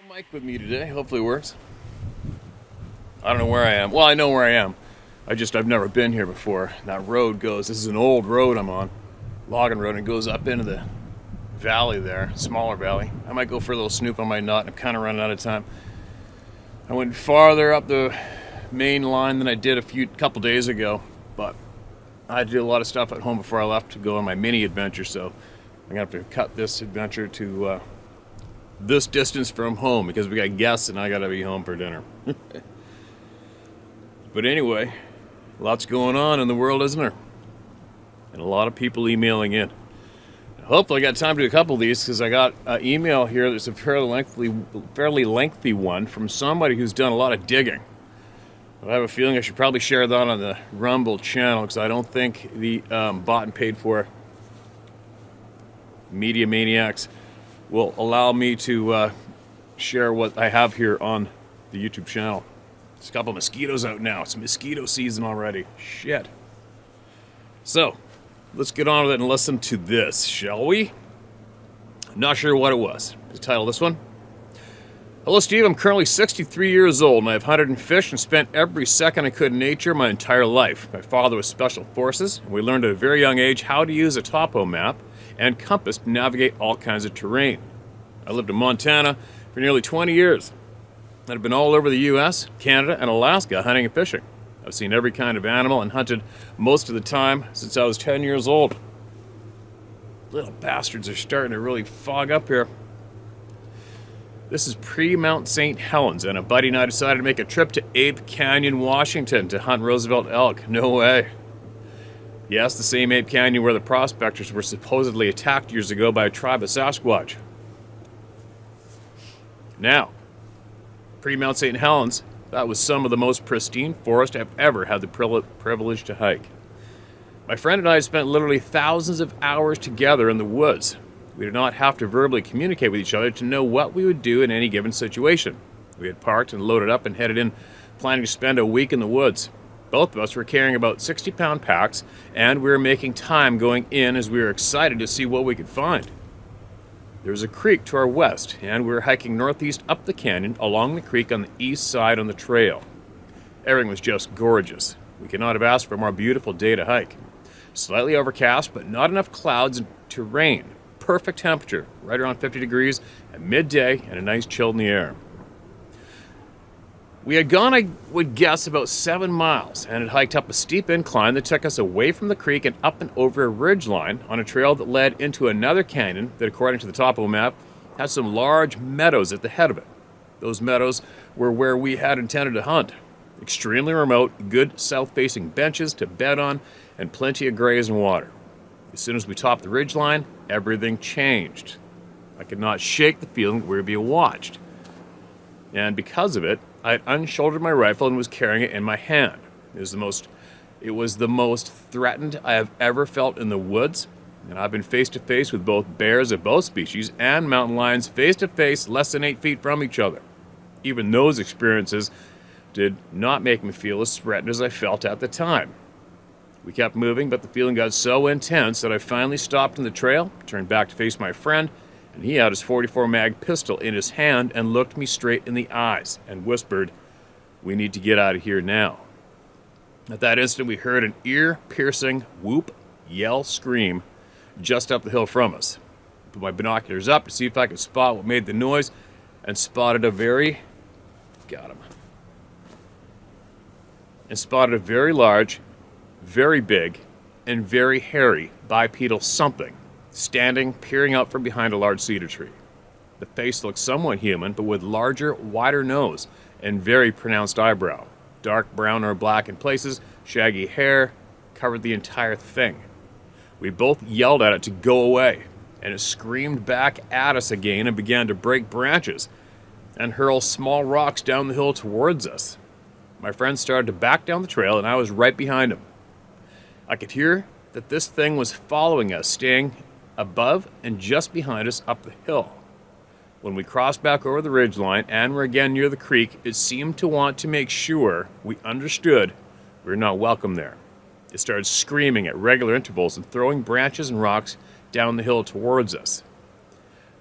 Mic with me today. Hopefully it works. I don't know where I am. Well, I know where I am. I've never been here before. That road goes, this is an old road I'm on. Logging road, and it goes up into the valley there, smaller valley. I might go for a little snoop on my nut. I'm kind of running out of time. I went farther up the main line than I did a couple days ago, but I had to do a lot of stuff at home before I left to go on my mini adventure, so I'm going to have to cut this adventure to this distance from home because we got guests and I got to be home for dinner. But anyway, lots going on in the world, isn't there? And a lot of people emailing in. Hopefully I got time to do a couple of these because I got an email here that's a fairly lengthy one from somebody who's done a lot of digging. I have a feeling I should probably share that on the Rumble channel because I don't think the bought and paid for media maniacs will allow me to share what I have here on the YouTube channel. There's a couple of mosquitoes out now. It's mosquito season already. Shit. So, let's get on with it and listen to this, shall we? Not sure what it was. The title of this one. Hello, Steve. I'm currently 63 years old, and I've hunted and fished and spent every second I could in nature my entire life. My father was Special Forces, and we learned at a very young age how to use a topo map and compass to navigate all kinds of terrain. I lived in Montana for nearly 20 years. I've been all over the U.S., Canada, and Alaska hunting and fishing. I've seen every kind of animal and hunted most of the time since I was 10 years old. Little bastards are starting to really fog up here. This is pre-Mount St. Helens, and a buddy and I decided to make a trip to Ape Canyon, Washington to hunt Roosevelt elk. No way. Yes, the same Ape Canyon where the prospectors were supposedly attacked years ago by a tribe of Sasquatch. Now, pre-Mount St. Helens, that was some of the most pristine forest I've ever had the privilege to hike. My friend and I spent literally thousands of hours together in the woods. We did not have to verbally communicate with each other to know what we would do in any given situation. We had parked and loaded up and headed in, planning to spend a week in the woods. Both of us were carrying about 60-pound packs, and we were making time going in as we were excited to see what we could find. There was a creek to our west, and we were hiking northeast up the canyon along the creek on the east side on the trail. Everything was just gorgeous. We could not have asked for a more beautiful day to hike. Slightly overcast, but not enough clouds to rain. Perfect temperature, right around 50 degrees at midday, and a nice chill in the air. We had gone, I would guess, about 7 miles, and had hiked up a steep incline that took us away from the creek and up and over a ridgeline on a trail that led into another canyon that, according to the topo map, had some large meadows at the head of it. Those meadows were where we had intended to hunt. Extremely remote, good south-facing benches to bed on, and plenty of graze and water. As soon as we topped the ridgeline, everything changed. I could not shake the feeling that we were being watched. And because of it, I had unshouldered my rifle and was carrying it in my hand. It was the most threatened I have ever felt in the woods, and I've been face to face with both bears of both species and mountain lions face to face less than 8 feet from each other. Even those experiences did not make me feel as threatened as I felt at the time. We kept moving, but the feeling got so intense that I finally stopped in the trail, turned back to face my friend, and he had his 44 mag pistol in his hand and looked me straight in the eyes and whispered, "We need to get out of here now." At that instant, we heard an ear-piercing whoop, yell, scream just up the hill from us. I put my binoculars up to see if I could spot what made the noise and spotted a very large, very big, and very hairy bipedal something standing, peering out from behind a large cedar tree. The face looked somewhat human, but with larger, wider nose and very pronounced eyebrow. Dark brown or black in places, shaggy hair covered the entire thing. We both yelled at it to go away, and it screamed back at us again and began to break branches and hurl small rocks down the hill towards us. My friend started to back down the trail, and I was right behind him. I could hear that this thing was following us, staying above and just behind us up the hill. When we crossed back over the ridgeline and were again near the creek, it seemed to want to make sure we understood we were not welcome there. It started screaming at regular intervals and throwing branches and rocks down the hill towards us.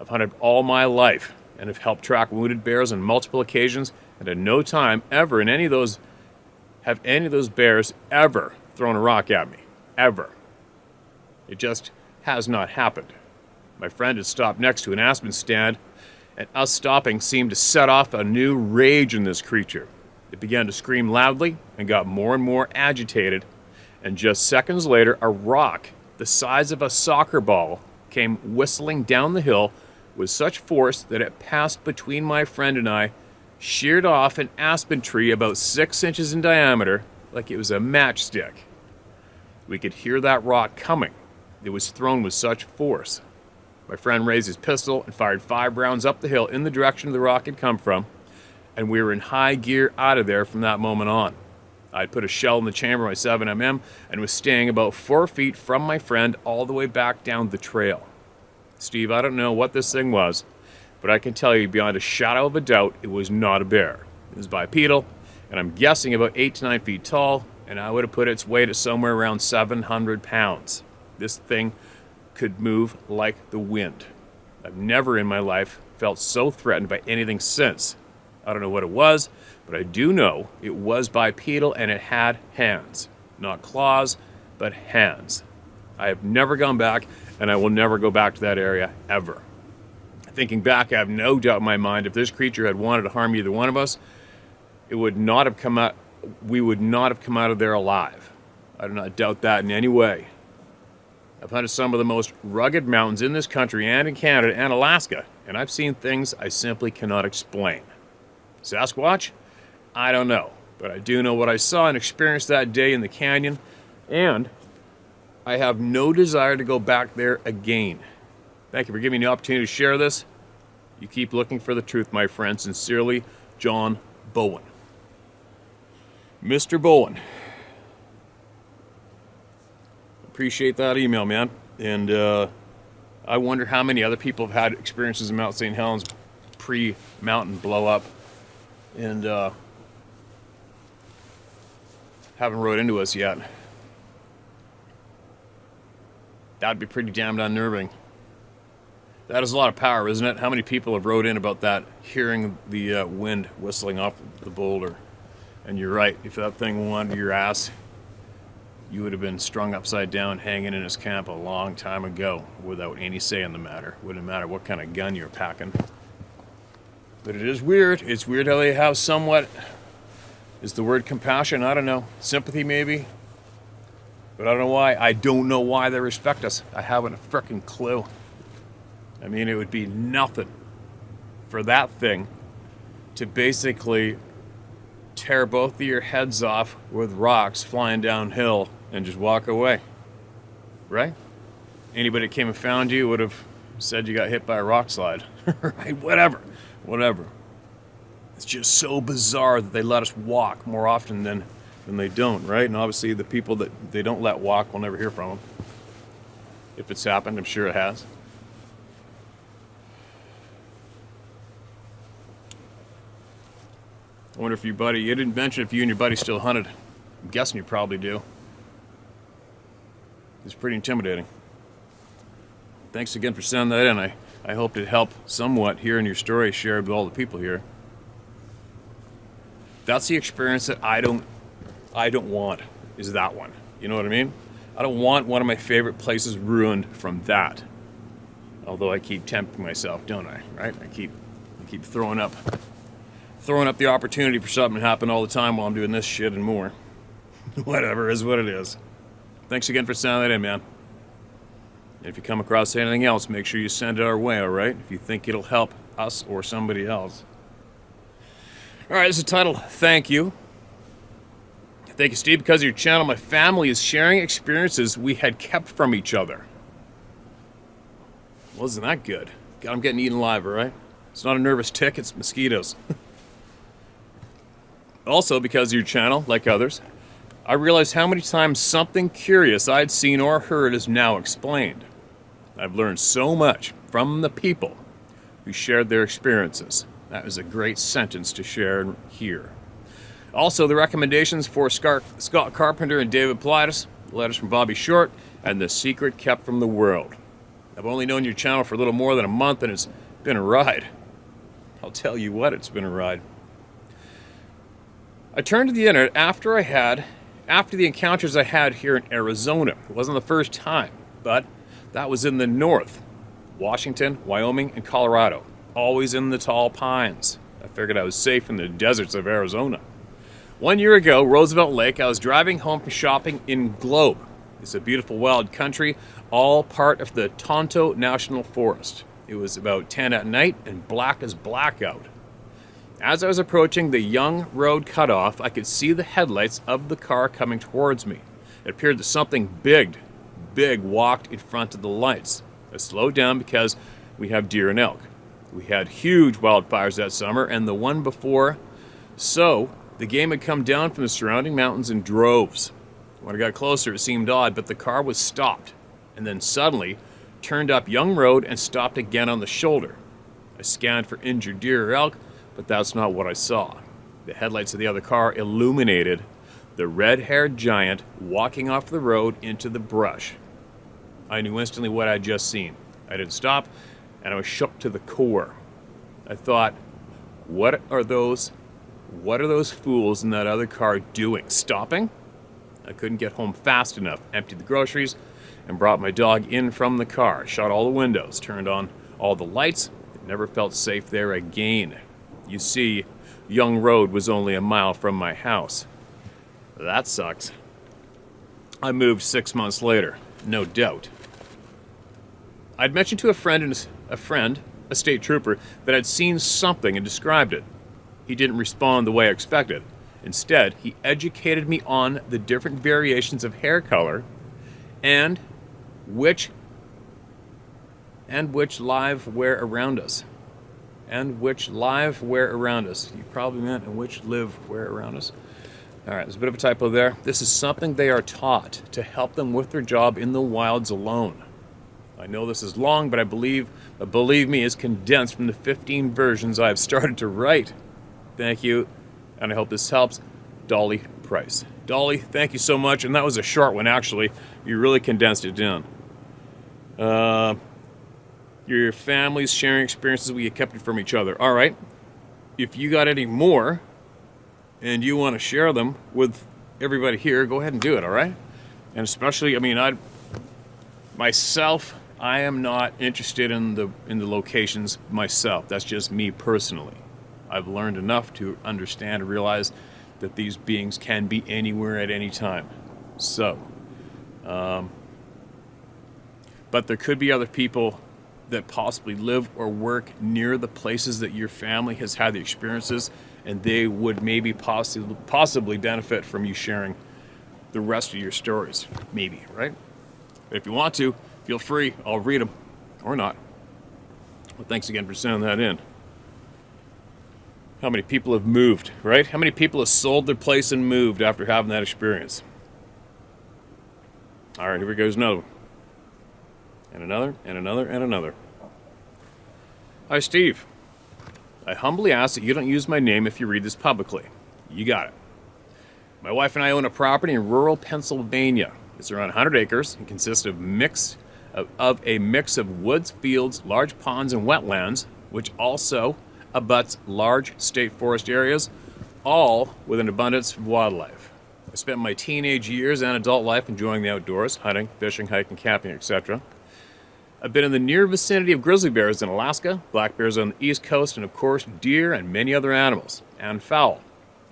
I've hunted all my life, and have helped track wounded bears on multiple occasions, and at no time ever in any of those have any of those bears ever thrown a rock at me. Ever. It just has not happened. My friend had stopped next to an aspen stand, and us stopping seemed to set off a new rage in this creature. It began to scream loudly and got more and more agitated, and just seconds later, a rock the size of a soccer ball came whistling down the hill with such force that it passed between my friend and I, sheared off an aspen tree about 6 inches in diameter like it was a matchstick. We could hear that rock coming. It was thrown with such force. My friend raised his pistol and fired 5 rounds up the hill in the direction the rock had come from, and we were in high gear out of there from that moment on. I'd put a shell in the chamber of my 7mm and was staying about 4 feet from my friend all the way back down the trail. Steve, I don't know what this thing was, but I can tell you beyond a shadow of a doubt it was not a bear. It was bipedal, and I'm guessing about 8 to 9 feet tall, and I would have put its weight at somewhere around 700 pounds. This thing could move like the wind. I've never in my life felt so threatened by anything since. I don't know what it was, but I do know it was bipedal and it had hands. Not claws, but hands. I have never gone back, and I will never go back to that area ever. Thinking back, I have no doubt in my mind if this creature had wanted to harm either one of us, it would not have come out. We would not have come out of there alive. I do not doubt that in any way. I've hunted some of the most rugged mountains in this country and in Canada and Alaska, and I've seen things I simply cannot explain. Sasquatch? I don't know, but I do know what I saw and experienced that day in the canyon, and I have no desire to go back there again. Thank you for giving me the opportunity to share this. You keep looking for the truth, my friend. Sincerely, John Bowen. Mr. Bowen. Appreciate that email, man. And I wonder how many other people have had experiences in Mount St. Helens pre-mountain blow up and haven't wrote into us yet. That'd be pretty damned unnerving. That is a lot of power, isn't it? How many people have wrote in about that, hearing the wind whistling off the boulder? And you're right, if that thing wanted your ass, you would have been strung upside down, hanging in his camp a long time ago, without any say in the matter. Wouldn't matter what kind of gun you're packing. But it is weird. It's weird how they have somewhat, is the word compassion? I don't know. Sympathy, maybe? But I don't know why. I don't know why they respect us. I haven't a frickin' clue. I mean, it would be nothing for that thing to basically tear both of your heads off with rocks flying downhill and just walk away. Right? Anybody that came and found you would have said you got hit by a rock slide. Right? Whatever. It's just so bizarre that they let us walk more often than they don't, right? And obviously the people that they don't let walk, we'll never hear from them. If it's happened, I'm sure it has. I wonder if you didn't mention if you and your buddy still hunted. I'm guessing you probably do. It's pretty intimidating. Thanks again for sending that in. I hope it helped somewhat hearing your story shared with all the people here. That's the experience that I don't want, is that one. You know what I mean? I don't want one of my favorite places ruined from that. Although I keep tempting myself, don't I? Right? I keep throwing up the opportunity for something to happen all the time while I'm doing this shit and more. Whatever is what it is. Thanks again for sending that in, man. And if you come across anything else, make sure you send it our way, all right? If you think it'll help us or somebody else. All right, this is titled Thank You. Thank you, Steve. Because of your channel, my family is sharing experiences we had kept from each other. Well, isn't that good? God, I'm getting eaten alive, all right? It's not a nervous tick, it's mosquitoes. Also, because of your channel, like others, I realized how many times something curious I'd seen or heard is now explained. I've learned so much from the people who shared their experiences. That is a great sentence to share here. Also, the recommendations for Scott Carpenter and David Pilatus, letters from Bobby Short, and The Secret Kept from the World. I've only known your channel for a little more than a month, and it's been a ride. I'll tell you what, it's been a ride. I turned to the internet after the encounters I had here in Arizona. It wasn't the first time, but that was in the north. Washington, Wyoming, and Colorado. Always in the tall pines. I figured I was safe in the deserts of Arizona. 1 year ago, Roosevelt Lake, I was driving home from shopping in Globe. It's a beautiful wild country, all part of the Tonto National Forest. It was about 10 at night and black as blackout. As I was approaching the Young Road cutoff, I could see the headlights of the car coming towards me. It appeared that something big walked in front of the lights. I slowed down because we have deer and elk. We had huge wildfires that summer and the one before, so the game had come down from the surrounding mountains in droves. When I got closer, it seemed odd, but the car was stopped and then suddenly turned up Young Road and stopped again on the shoulder. I scanned for injured deer or elk, but that's not what I saw. The headlights of the other car illuminated the red-haired giant walking off the road into the brush. I knew instantly what I'd just seen. I didn't stop, and I was shook to the core. I thought, what are those fools in that other car doing? Stopping? I couldn't get home fast enough, emptied the groceries, and brought my dog in from the car, shut all the windows, turned on all the lights, and never felt safe there again. You see, Young Road was only a mile from my house. That sucks. I moved 6 months later, no doubt. I'd mentioned to a friend, a state trooper, that I'd seen something and described it. He didn't respond the way I expected. Instead, he educated me on the different variations of hair color and which live where around us. And which live where around us. You probably meant and which live where around us. All right, there's a bit of a typo there. This is something they are taught to help them with their job in the wilds alone. I know this is long, but believe me, it's condensed from the 15 versions I've started to write. Thank you, and I hope this helps. Dolly Price. Dolly, thank you so much, and that was a short one, actually. You really condensed it down. Your family's sharing experiences, we kept it from each other. All right, if you got any more, and you want to share them with everybody here, go ahead and do it, all right? And especially, I am not interested in the locations myself. That's just me personally. I've learned enough to understand and realize that these beings can be anywhere at any time. So, but there could be other people that possibly live or work near the places that your family has had the experiences, and they would maybe possibly benefit from you sharing the rest of your stories. Maybe, right? But if you want to, feel free. I'll read them. Or not. Well, thanks again for sending that in. How many people have moved, right? How many people have sold their place and moved after having that experience? All right, here goes another one. And another, and another, and another. Hi, Steve. I humbly ask that you don't use my name if you read this publicly. You got it. My wife and I own a property in rural Pennsylvania. It's around 100 acres and consists of a mix of woods, fields, large ponds, and wetlands, which also abuts large state forest areas, all with an abundance of wildlife. I spent my teenage years and adult life enjoying the outdoors, hunting, fishing, hiking, camping, etc. I've been in the near vicinity of grizzly bears in Alaska, black bears on the East Coast, and of course deer and many other animals, and fowl.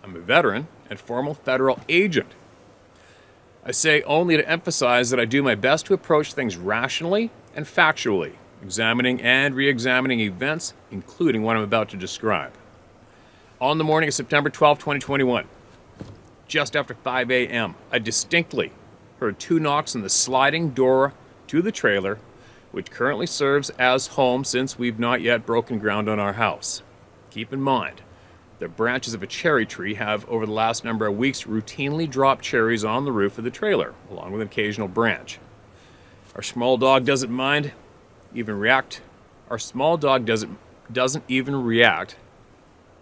I'm a veteran and former federal agent. I say only to emphasize that I do my best to approach things rationally and factually, examining and re-examining events, including what I'm about to describe. On the morning of September 12, 2021, just after 5 a.m., I distinctly heard 2 knocks on the sliding door to the trailer, which currently serves as home since we've not yet broken ground on our house. Keep in mind, the branches of a cherry tree have, over the last number of weeks, routinely dropped cherries on the roof of the trailer, along with an occasional branch. Our small dog doesn't even react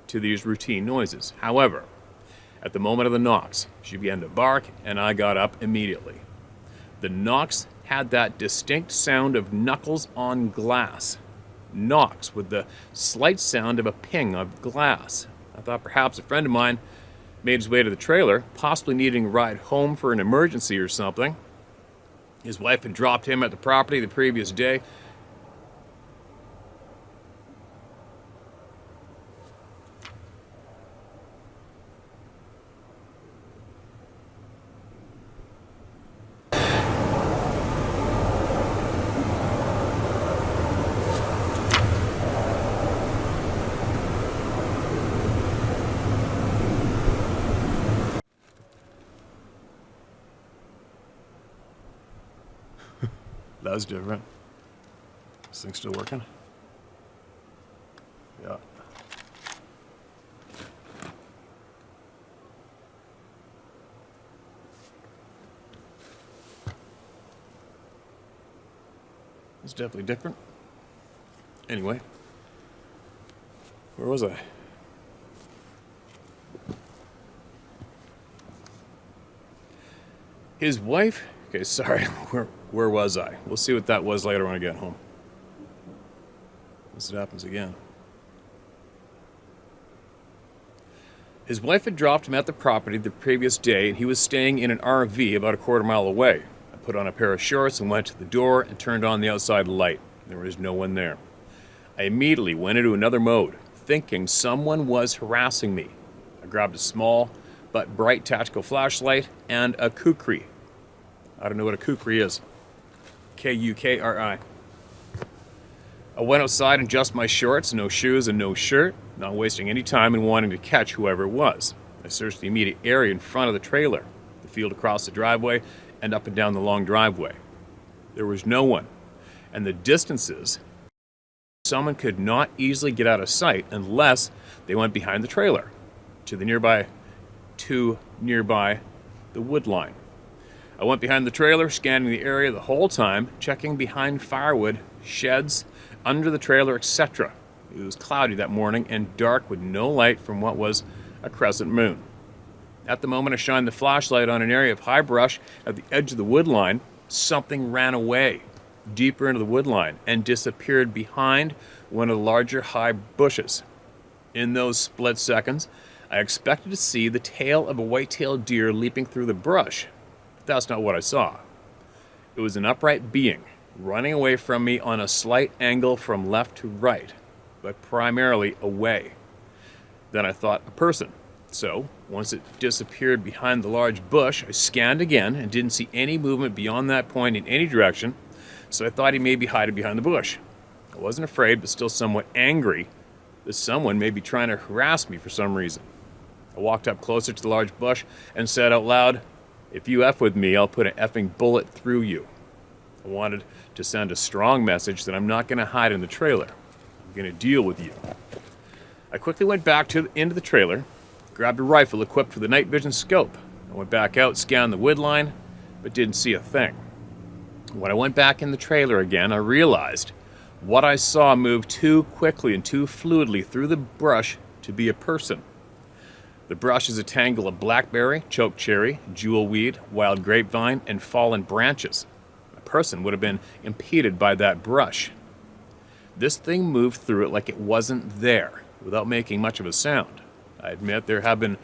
to these routine noises. However, at the moment of the knocks, she began to bark, and I got up immediately. The knocks had that distinct sound of knuckles on glass. knocks with the slight sound of a ping of glass. I thought perhaps a friend of mine made his way to the trailer, possibly needing a ride home for an emergency or something. His wife had dropped him at the property the previous day. That was different. This thing's still working? Yeah. It's definitely different. Anyway, where was I? His wife. Okay, sorry. Where was I? We'll see what that was later when I get home. Unless it happens again. His wife had dropped him at the property the previous day, and he was staying in an RV about a quarter mile away. I put on a pair of shorts and went to the door and turned on the outside light. There was no one there. I immediately went into another mode, thinking someone was harassing me. I grabbed a small but bright tactical flashlight and a kukri. I don't know what a kukri is. Kukri. I went outside in just my shorts, no shoes, and no shirt, not wasting any time and wanting to catch whoever it was. I searched the immediate area in front of the trailer, the field across the driveway, and up and down the long driveway. There was no one, and the distances, someone could not easily get out of sight unless they went behind the trailer to nearby the wood line. I went behind the trailer, scanning the area the whole time, checking behind firewood, sheds, under the trailer, etc. It was cloudy that morning and dark with no light from what was a crescent moon. At the moment I shined the flashlight on an area of high brush at the edge of the wood line, something ran away deeper into the wood line and disappeared behind one of the larger high bushes. In those split seconds, I expected to see the tail of a white-tailed deer leaping through the brush. That's not what I saw. It was an upright being running away from me on a slight angle from left to right, but primarily away. Then I thought a person. So, once it disappeared behind the large bush, I scanned again and didn't see any movement beyond that point in any direction, so I thought he may be hiding behind the bush. I wasn't afraid, but still somewhat angry that someone may be trying to harass me for some reason. I walked up closer to the large bush and said out loud, "If you F with me, I'll put an effing bullet through you." I wanted to send a strong message that I'm not going to hide in the trailer. I'm going to deal with you. I quickly went back into the trailer, grabbed a rifle equipped with a night vision scope. I went back out, scanned the wood line, but didn't see a thing. When I went back in the trailer again, I realized what I saw moved too quickly and too fluidly through the brush to be a person. The brush is a tangle of blackberry, choke cherry, jewelweed, wild grapevine, and fallen branches. A person would have been impeded by that brush. This thing moved through it like it wasn't there, without making much of a sound. I admit there may have been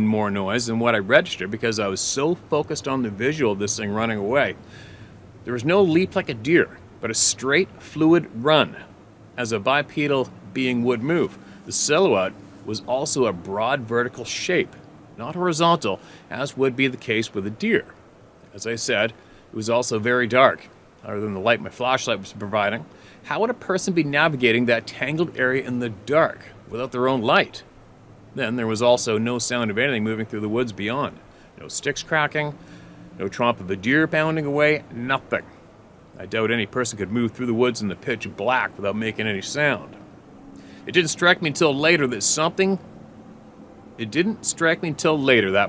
more noise than what I registered because I was so focused on the visual of this thing running away. There was no leap like a deer, but a straight, fluid run, as a bipedal being would move. The silhouette was also a broad vertical shape, not horizontal, as would be the case with a deer. As I said, it was also very dark. Other than the light my flashlight was providing, how would a person be navigating that tangled area in the dark without their own light? Then there was also no sound of anything moving through the woods beyond. No sticks cracking, no tromp of a deer bounding away, nothing. I doubt any person could move through the woods in the pitch black without making any sound. It didn't strike me until later that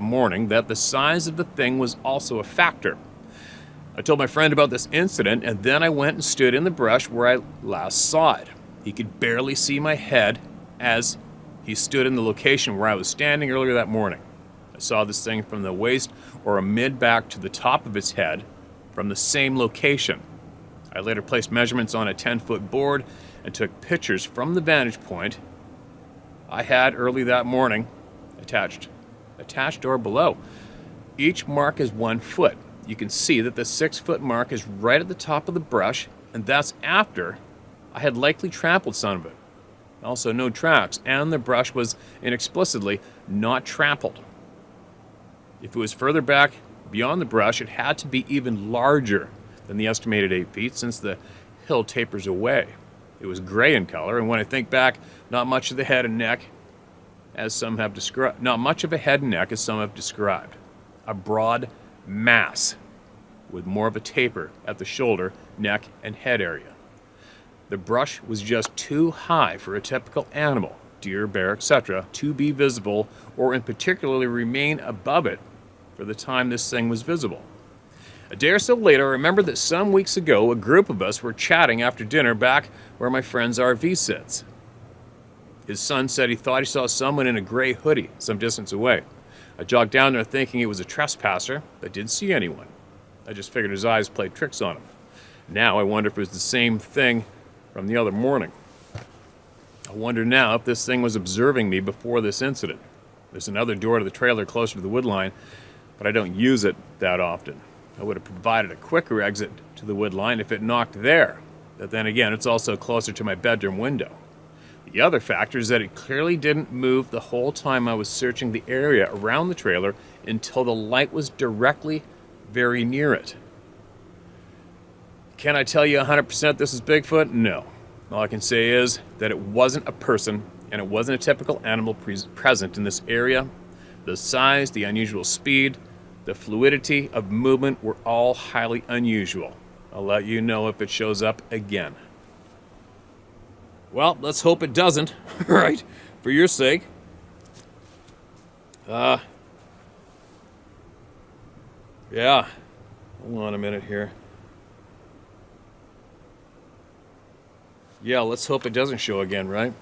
morning that the size of the thing was also a factor. I told my friend about this incident, and then I went and stood in the brush where I last saw it. He could barely see my head as he stood in the location where I was standing earlier that morning. I saw this thing from the waist or a mid-back to the top of its head from the same location. I later placed measurements on a 10-foot board and took pictures from the vantage point I had early that morning, attached or below. Each mark is 1 foot. You can see that the 6-foot mark is right at the top of the brush, and that's after I had likely trampled some of it. Also, no tracks, and the brush was inexplicably not trampled. If it was further back beyond the brush, it had to be even larger than the estimated 8 feet, since the hill tapers away. It was gray in color, and when I think back, not much of a head and neck, as some have described. A broad mass with more of a taper at the shoulder, neck, and head area. The brush was just too high for a typical animal, deer, bear, etc., to be visible, or in particularly remain above it for the time this thing was visible. A day or so later, I remember that some weeks ago, a group of us were chatting after dinner back where my friend's RV sits. His son said he thought he saw someone in a gray hoodie some distance away. I jogged down there thinking it was a trespasser, but didn't see anyone. I just figured his eyes played tricks on him. Now I wonder if it was the same thing from the other morning. I wonder now if this thing was observing me before this incident. There's another door to the trailer closer to the wood line, but I don't use it that often. I would have provided a quicker exit to the wood line if it knocked there. But then again, it's also closer to my bedroom window. The other factor is that it clearly didn't move the whole time I was searching the area around the trailer until the light was directly very near it. Can I tell you 100% this is Bigfoot? No. All I can say is that it wasn't a person, and it wasn't a typical animal present in this area. The size, the unusual speed, the fluidity of movement were all highly unusual. I'll let you know if it shows up again. Well, let's hope it doesn't, right? For your sake. Yeah. Hold on a minute here. Yeah, let's hope it doesn't show again, right?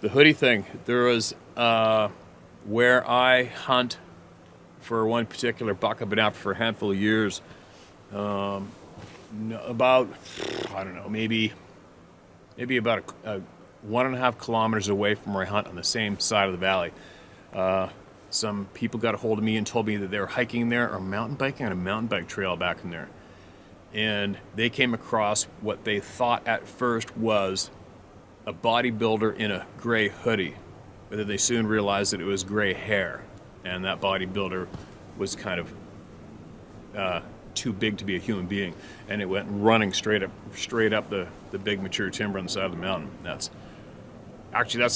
The hoodie thing. There was where I hunt for one particular buck I've been after for a handful of years. About, I don't know, maybe about a 1.5 kilometers away from where I hunt on the same side of the valley. Some people got a hold of me and told me that they were hiking there or mountain biking on a mountain bike trail back in there. And they came across what they thought at first was a bodybuilder in a gray hoodie, but then they soon realized that it was gray hair, and that bodybuilder was kind of too big to be a human being, and it went running straight up the big mature timber on the side of the mountain. That's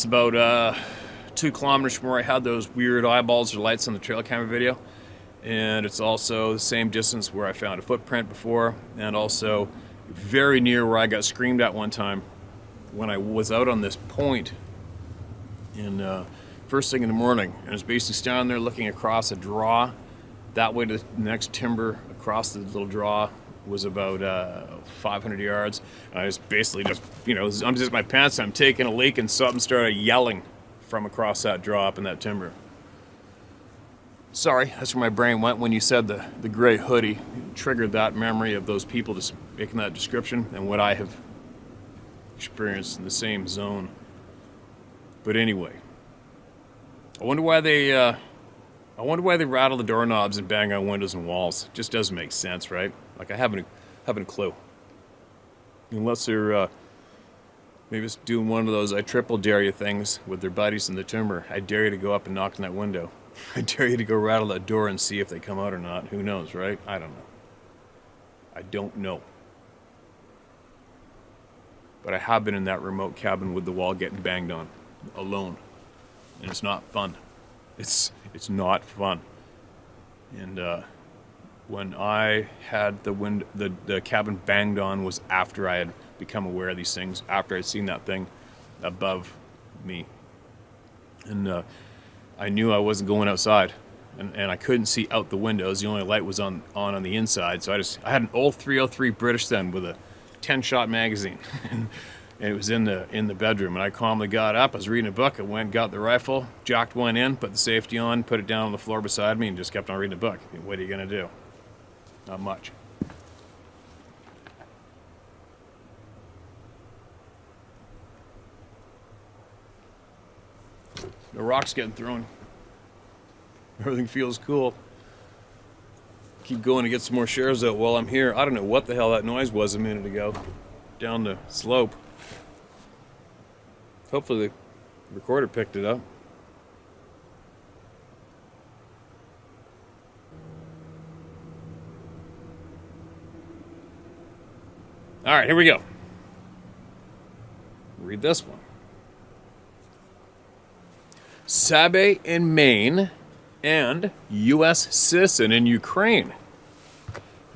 about 2 kilometers from where I had those weird eyeballs or lights on the trail camera video, and it's also the same distance where I found a footprint before, and also very near where I got screamed at one time when I was out on this point in first thing in the morning, and I was basically standing there looking across a draw that way to the next timber across the little draw was about 500 yards. And I was basically I'm just my pants, I'm taking a leak, and something started yelling from across that draw up in that timber. Sorry, that's where my brain went when you said the gray hoodie. It triggered that memory of those people just making that description and what I have experienced in the same zone. But anyway, I wonder why they rattle the doorknobs and bang on windows and walls. It just doesn't make sense, right? Like, I haven't a clue. Unless they're maybe it's doing one of those I triple dare you things with their buddies in the timber. I dare you to go up and knock on that window. I dare you to go rattle that door and see if they come out or not. Who knows, right? I don't know. But I have been in that remote cabin with the wall getting banged on, alone. And it's not fun. It's not fun. And when I had the cabin banged on was after I had become aware of these things, after I'd seen that thing above me. And I knew I wasn't going outside, and I couldn't see out the windows. The only light was on the inside. So I had an old 303 British then with a 10-shot magazine, and it was in the bedroom. And I calmly got up. I was reading a book. I went, got the rifle, jocked one in, put the safety on, put it down on the floor beside me, and just kept on reading a book. What are you gonna do? Not much. The rock's getting thrown. Everything feels cool. Keep going to get some more shares out while I'm here. I don't know what the hell that noise was a minute ago. Down the slope. Hopefully the recorder picked it up. All right, here we go. Read this one. Sabe in Maine and U.S. citizen in Ukraine.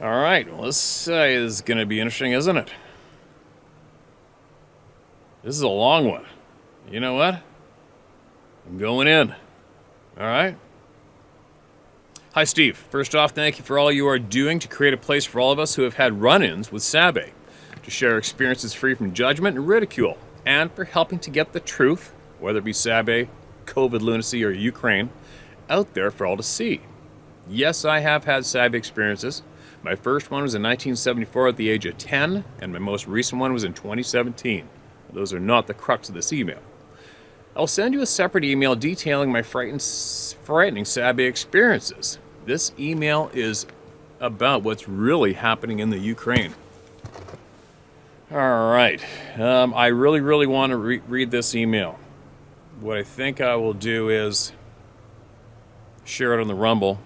All right, well, this is going to be interesting, isn't it? This is a long one. You know what? I'm going in. All right? Hi, Steve. First off, thank you for all you are doing to create a place for all of us who have had run-ins with Sabe, to share experiences free from judgment and ridicule, and for helping to get the truth, whether it be Sabe, COVID lunacy, or Ukraine, out there for all to see. Yes, I have had Sabe experiences. My first one was in 1974 at the age of 10, and my most recent one was in 2017. Those are not the crux of this email. I'll send you a separate email detailing my frightening Sabe experiences. This email is about what's really happening in the Ukraine. All right. I really want to read this email. What I think I will do is share it on the Rumble,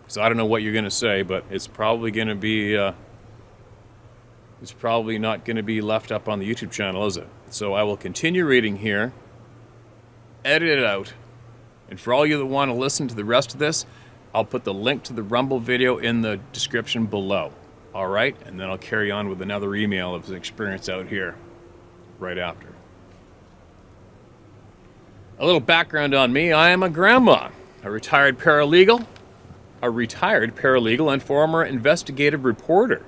because I don't know what you're going to say, but it's probably going to be, it's probably not going to be left up on the YouTube channel, is it? So I will continue reading here, edit it out, and for all you that want to listen to the rest of this, I'll put the link to the Rumble video in the description below. All right? And then I'll carry on with another email of his experience out here right after. A little background on me. I am a grandma, a retired paralegal and former investigative reporter.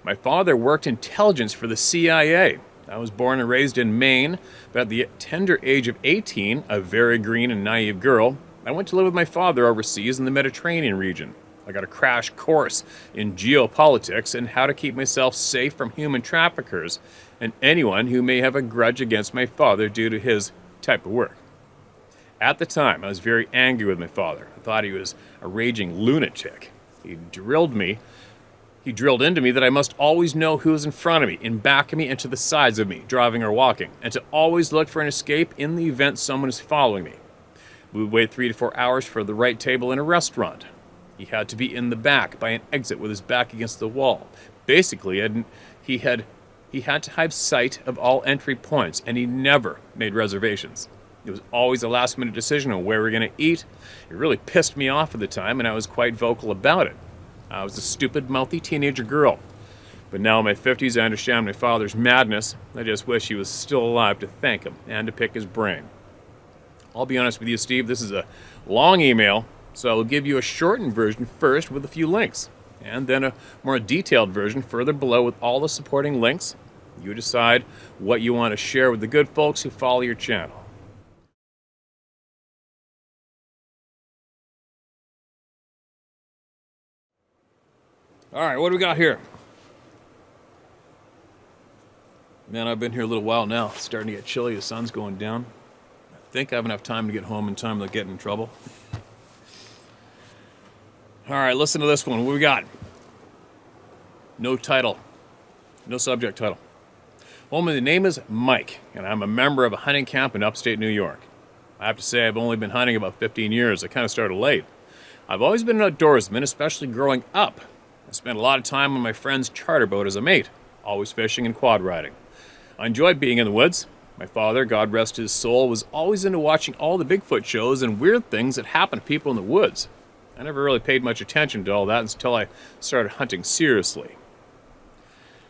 My father worked intelligence for the CIA. I was born and raised in Maine, but at the tender age of 18, a very green and naive girl, I went to live with my father overseas in the Mediterranean region. I got a crash course in geopolitics and how to keep myself safe from human traffickers and anyone who may have a grudge against my father due to his type of work. At the time, I was very angry with my father. I thought he was a raging lunatic. He drilled into me that I must always know who is in front of me, in back of me, and to the sides of me, driving or walking, and to always look for an escape in the event someone is following me. We would wait 3 to 4 hours for the right table in a restaurant. He had to be in the back by an exit with his back against the wall. Basically, he had to have sight of all entry points, and he never made reservations. It was always a last-minute decision on where we're going to eat. It really pissed me off at the time, and I was quite vocal about it. I was a stupid, mouthy teenager girl. But now in my 50s, I understand my father's madness. I just wish he was still alive to thank him and to pick his brain. I'll be honest with you, Steve, this is a long email, so I will give you a shortened version first with a few links, and then a more detailed version further below with all the supporting links. You decide what you want to share with the good folks who follow your channel. All right, what do we got here? Man, I've been here a little while now. It's starting to get chilly. The sun's going down. I think I have enough time to get home in time to get in trouble. All right, listen to this one. What we got? No title. No subject title. Well, my name is Mike, and I'm a member of a hunting camp in upstate New York. I have to say I've only been hunting about 15 years. I kind of started late. I've always been an outdoorsman, especially growing up. I spent a lot of time on my friend's charter boat as a mate, always fishing and quad riding. I enjoyed being in the woods. My father, God rest his soul, was always into watching all the Bigfoot shows and weird things that happen to people in the woods. I never really paid much attention to all that until I started hunting seriously.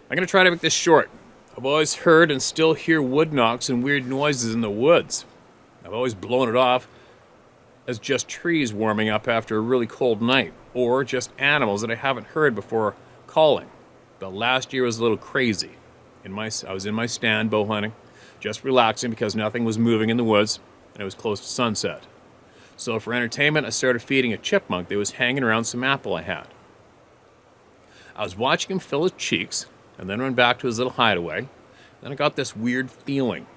I'm going to try to make this short. I've always heard and still hear wood knocks and weird noises in the woods. I've always blown it off as just trees warming up after a really cold night, or just animals that I haven't heard before calling. But last year was a little crazy. I was in my stand bow hunting, just relaxing because nothing was moving in the woods, and it was close to sunset. So for entertainment, I started feeding a chipmunk that was hanging around some apple I had. I was watching him fill his cheeks, and then run back to his little hideaway. Then I got this weird feeling.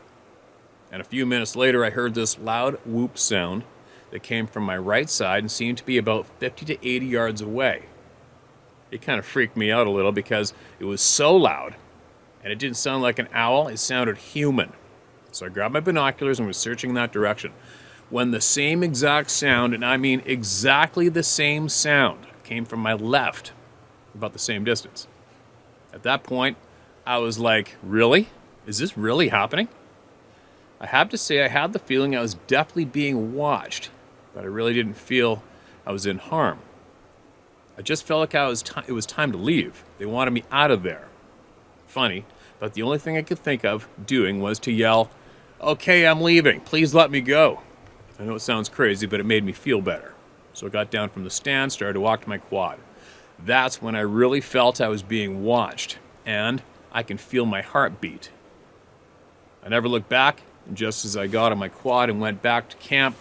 And a few minutes later, I heard this loud whoop sound that came from my right side and seemed to be about 50 to 80 yards away. It kind of freaked me out a little because it was so loud, and it didn't sound like an owl, it sounded human. So I grabbed my binoculars and was searching that direction. When the same exact sound, and I mean exactly the same sound, came from my left, about the same distance. At that point, I was like, really? Is this really happening? I have to say I had the feeling I was definitely being watched, but I really didn't feel I was in harm. I just felt like it was time to leave. They wanted me out of there. Funny, but the only thing I could think of doing was to yell, "Okay, I'm leaving. Please let me go." I know it sounds crazy, but it made me feel better. So I got down from the stand, started to walk to my quad. That's when I really felt I was being watched, and I can feel my heart beat. I never looked back, and just as I got on my quad and went back to camp,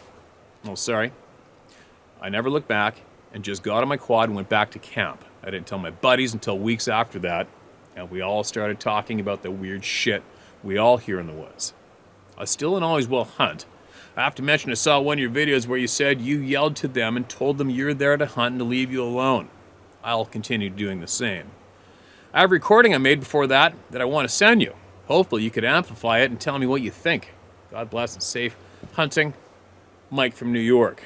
I never looked back and just got on my quad and went back to camp. I didn't tell my buddies until weeks after that, and we all started talking about the weird shit we all hear in the woods. I still and always will hunt. I have to mention I saw one of your videos where you said you yelled to them and told them you're there to hunt and to leave you alone. I'll continue doing the same. I have a recording I made before that I want to send you. Hopefully you could amplify it and tell me what you think. God bless and safe hunting. Mike from New York.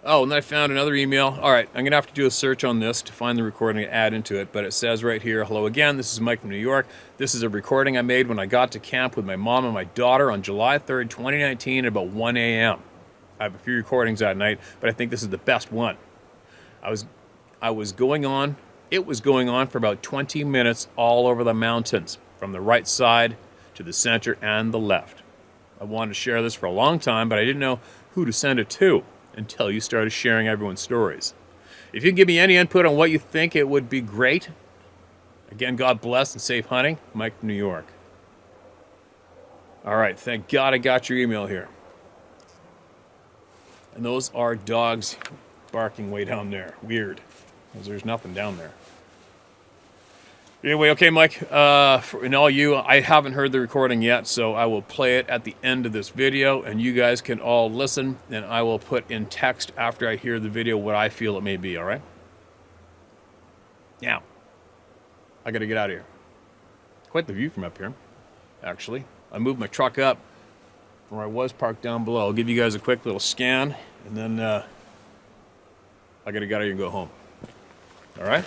Oh, and then I found another email. All right, I'm going to have to do a search on this to find the recording and add into it, but it says right here, "Hello again, this is Mike from New York. This is a recording I made when I got to camp with my mom and my daughter on July 3rd, 2019 at about 1 a.m. I have a few recordings that night, but I think this is the best one. It was going on for about 20 minutes all over the mountains, from the right side to the center and the left. I wanted to share this for a long time, but I didn't know who to send it to until you started sharing everyone's stories. If you can give me any input on what you think, it would be great. Again, God bless and safe hunting. Mike from New York." All right, thank God I got your email here. And those are dogs barking way down there. Weird, because there's nothing down there. Anyway, okay, Mike, and all you, I haven't heard the recording yet, so I will play it at the end of this video, and you guys can all listen, and I will put in text after I hear the video what I feel it may be, all right? Now, I got to get out of here. Quite the view from up here, actually. I moved my truck up from where I was parked down below. I'll give you guys a quick little scan, and then I got to get out of here and go home. All right?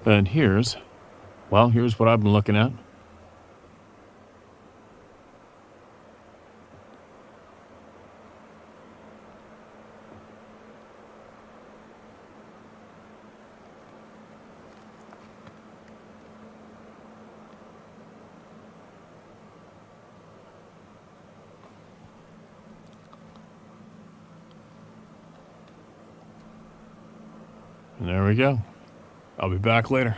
And here's what I've been looking at. And there we go. I'll be back later.